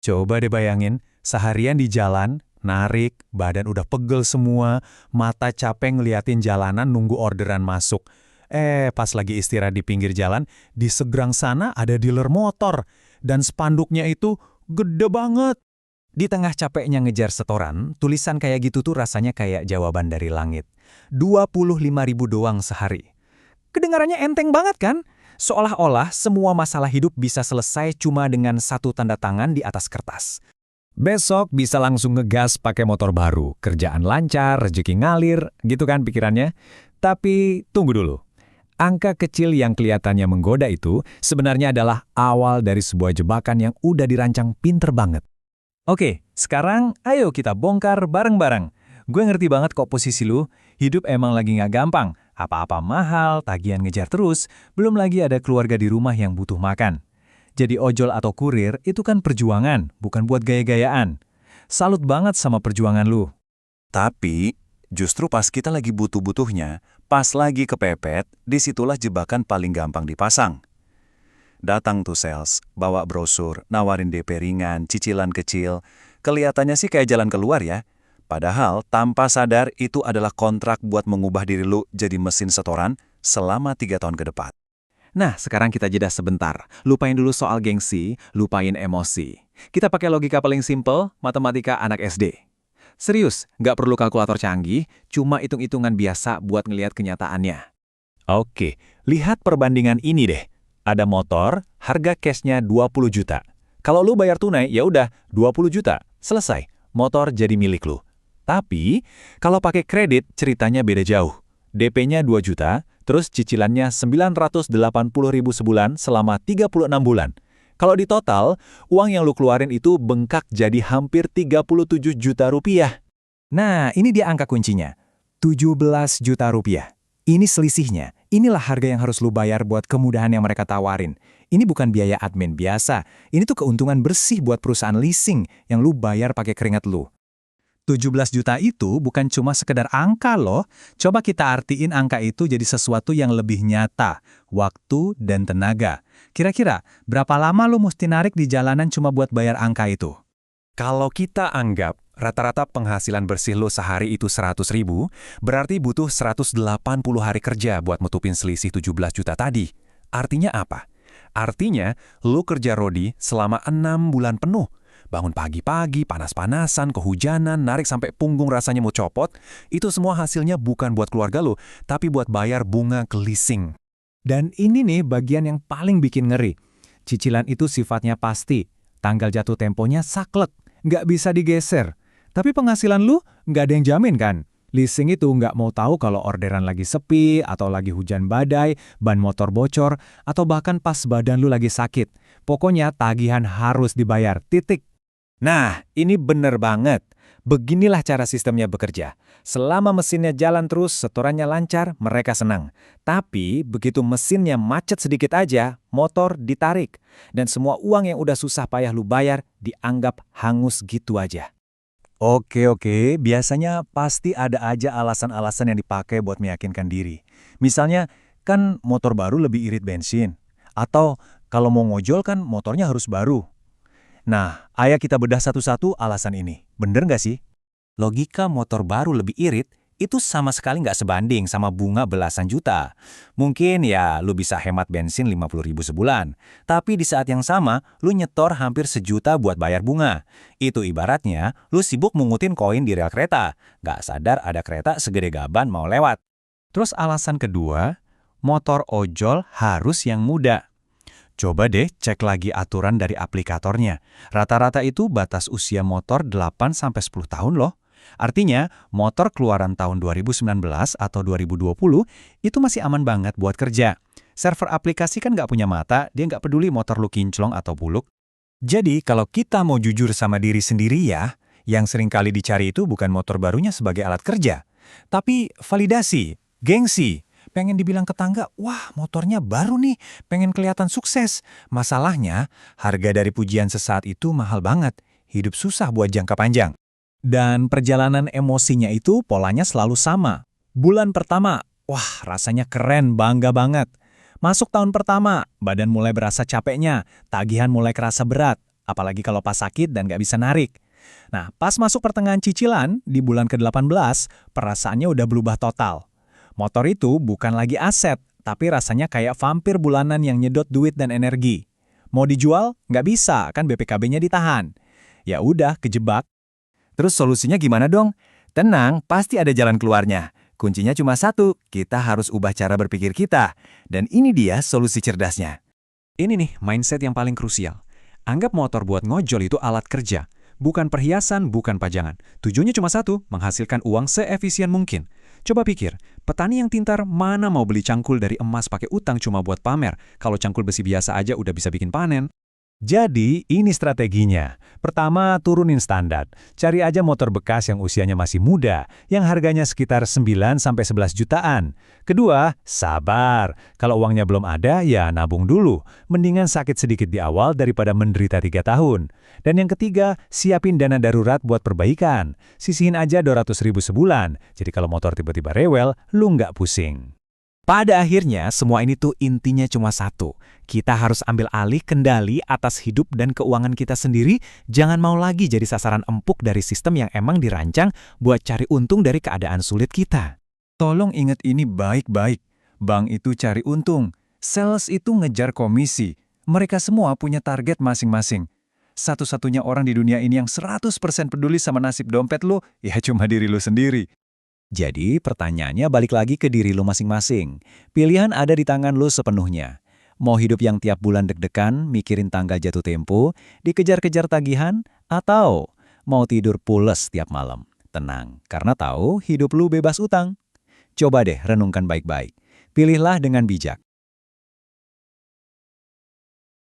Coba deh bayangin, seharian di jalan, narik, badan udah pegel semua, mata capek ngeliatin jalanan nunggu orderan masuk. Pas lagi istirahat di pinggir jalan, di seberang sana ada dealer motor. Dan spanduknya itu gede banget. Di tengah capeknya ngejar setoran, tulisan kayak gitu tuh rasanya kayak jawaban dari langit. 25.000 doang sehari. Kedengarannya enteng banget kan? Seolah-olah semua masalah hidup bisa selesai cuma dengan satu tanda tangan di atas kertas. Besok bisa langsung ngegas pakai motor baru, kerjaan lancar, rezeki ngalir, gitu kan pikirannya? Tapi tunggu dulu. Angka kecil yang kelihatannya menggoda itu sebenarnya adalah awal dari sebuah jebakan yang udah dirancang pinter banget. Oke, sekarang ayo kita bongkar bareng-bareng. Gue ngerti banget kok posisi lu, hidup emang lagi nggak gampang. Apa-apa mahal, tagihan ngejar terus, belum lagi ada keluarga di rumah yang butuh makan. Jadi ojol atau kurir itu kan perjuangan, bukan buat gaya-gayaan. Salut banget sama perjuangan lu. Tapi, justru pas kita lagi butuh-butuhnya, pas lagi kepepet, disitulah jebakan paling gampang dipasang. Datang tuh sales, bawa brosur, nawarin DP ringan, cicilan kecil. Kelihatannya sih kayak jalan keluar ya. Padahal tanpa sadar itu adalah kontrak buat mengubah diri lu jadi mesin setoran selama 3 tahun ke depan. Nah, sekarang kita jeda sebentar. Lupain dulu soal gengsi, lupain emosi. Kita pakai logika paling simple, matematika anak SD. Serius, nggak perlu kalkulator canggih, cuma hitung-hitungan biasa buat ngelihat kenyataannya. Oke, lihat perbandingan ini deh. Ada motor, harga cashnya 20 juta. Kalau lu bayar tunai, ya udah 20 juta. Selesai, motor jadi milik lu. Tapi, kalau pakai kredit, ceritanya beda jauh. DP-nya 2 juta, terus cicilannya 980.000 sebulan selama 36 bulan. Kalau di total, uang yang lu keluarin itu bengkak jadi hampir 37 juta rupiah. Nah, ini dia angka kuncinya. 17 juta rupiah. Ini selisihnya. Inilah harga yang harus lu bayar buat kemudahan yang mereka tawarin. Ini bukan biaya admin biasa. Ini tuh keuntungan bersih buat perusahaan leasing yang lu bayar pakai keringat lu. 17 juta itu bukan cuma sekedar angka loh. Coba kita artiin angka itu jadi sesuatu yang lebih nyata, waktu dan tenaga. Kira-kira berapa lama lu mesti narik di jalanan cuma buat bayar angka itu? Kalau kita anggap rata-rata penghasilan bersih lo sehari itu 100.000, berarti butuh 180 hari kerja buat nutupin selisih 17 juta tadi. Artinya apa? Artinya, lo kerja rodi selama 6 bulan penuh. Bangun pagi-pagi, panas-panasan, kehujanan, narik sampai punggung rasanya mau copot, itu semua hasilnya bukan buat keluarga lo, tapi buat bayar bunga ke leasing. Dan ini nih bagian yang paling bikin ngeri. Cicilan itu sifatnya pasti, tanggal jatuh temponya saklek, nggak bisa digeser. Tapi penghasilan lu nggak ada yang jamin kan? Leasing itu nggak mau tahu kalau orderan lagi sepi, atau lagi hujan badai, ban motor bocor, atau bahkan pas badan lu lagi sakit. Pokoknya tagihan harus dibayar, titik. Nah, ini bener banget. Beginilah cara sistemnya bekerja. Selama mesinnya jalan terus, setorannya lancar, mereka senang. Tapi, begitu mesinnya macet sedikit aja, motor ditarik. Dan semua uang yang udah susah payah lu bayar, dianggap hangus gitu aja. Oke, biasanya pasti ada aja alasan-alasan yang dipakai buat meyakinkan diri. Misalnya, kan motor baru lebih irit bensin. Atau, kalau mau ngojol kan motornya harus baru. Nah, ayo kita bedah satu-satu alasan ini. Bener nggak sih? Logika motor baru lebih irit, itu sama sekali nggak sebanding sama bunga belasan juta. Mungkin ya lu bisa hemat bensin 50.000 sebulan. Tapi di saat yang sama, lu nyetor hampir 1 juta buat bayar bunga. Itu ibaratnya lu sibuk mungutin koin di rel kereta. Nggak sadar ada kereta segede gaban mau lewat. Terus alasan kedua, motor ojol harus yang muda. Coba deh cek lagi aturan dari aplikatornya. Rata-rata itu batas usia motor 8-10 tahun loh. Artinya, motor keluaran tahun 2019 atau 2020 itu masih aman banget buat kerja. Server aplikasi kan nggak punya mata, dia nggak peduli motor lu kinclong atau buluk. Jadi, kalau kita mau jujur sama diri sendiri ya, yang sering kali dicari itu bukan motor barunya sebagai alat kerja, tapi validasi, gengsi. Pengen dibilang tetangga, wah motornya baru nih, pengen kelihatan sukses. Masalahnya, harga dari pujian sesaat itu mahal banget. Hidup susah buat jangka panjang. Dan perjalanan emosinya itu polanya selalu sama. Bulan pertama, wah rasanya keren, bangga banget. Masuk tahun pertama, badan mulai berasa capeknya, tagihan mulai kerasa berat. apalagi kalau pas sakit dan nggak bisa narik. Nah, pas masuk pertengahan cicilan, di bulan ke-18, perasaannya udah berubah total. Motor itu bukan lagi aset, tapi rasanya kayak vampir bulanan yang nyedot duit dan energi. Mau dijual? Nggak bisa, kan BPKB-nya ditahan. Ya udah, kejebak. Terus solusinya gimana dong? Tenang, pasti ada jalan keluarnya. Kuncinya cuma satu, kita harus ubah cara berpikir kita. Dan ini dia solusi cerdasnya. Ini nih mindset yang paling krusial. Anggap motor buat ngojol itu alat kerja. Bukan perhiasan, bukan pajangan. Tujuannya cuma satu, menghasilkan uang seefisien mungkin. Coba pikir, petani yang pintar mana mau beli cangkul dari emas pakai utang cuma buat pamer, kalau cangkul besi biasa aja udah bisa bikin panen. Jadi, ini strateginya. Pertama, turunin standar. Cari aja motor bekas yang usianya masih muda, yang harganya sekitar 9-11 jutaan. Kedua, sabar. Kalau uangnya belum ada, ya nabung dulu. Mendingan sakit sedikit di awal daripada menderita 3 tahun. Dan yang ketiga, siapin dana darurat buat perbaikan. Sisihin aja 200.000 sebulan. Jadi kalau motor tiba-tiba rewel, lu nggak pusing. Pada akhirnya, semua ini tuh intinya cuma satu. Kita harus ambil alih kendali atas hidup dan keuangan kita sendiri, jangan mau lagi jadi sasaran empuk dari sistem yang emang dirancang buat cari untung dari keadaan sulit kita. Tolong ingat ini baik-baik. Bank itu cari untung. Sales itu ngejar komisi. Mereka semua punya target masing-masing. Satu-satunya orang di dunia ini yang 100% peduli sama nasib dompet lo, ya cuma diri lo sendiri. Jadi, pertanyaannya balik lagi ke diri lo masing-masing. Pilihan ada di tangan lo sepenuhnya. Mau hidup yang tiap bulan deg-degan, mikirin tanggal jatuh tempo, dikejar-kejar tagihan, atau mau tidur pules tiap malam? Tenang, karena tahu hidup lo bebas utang. Coba deh renungkan baik-baik. Pilihlah dengan bijak.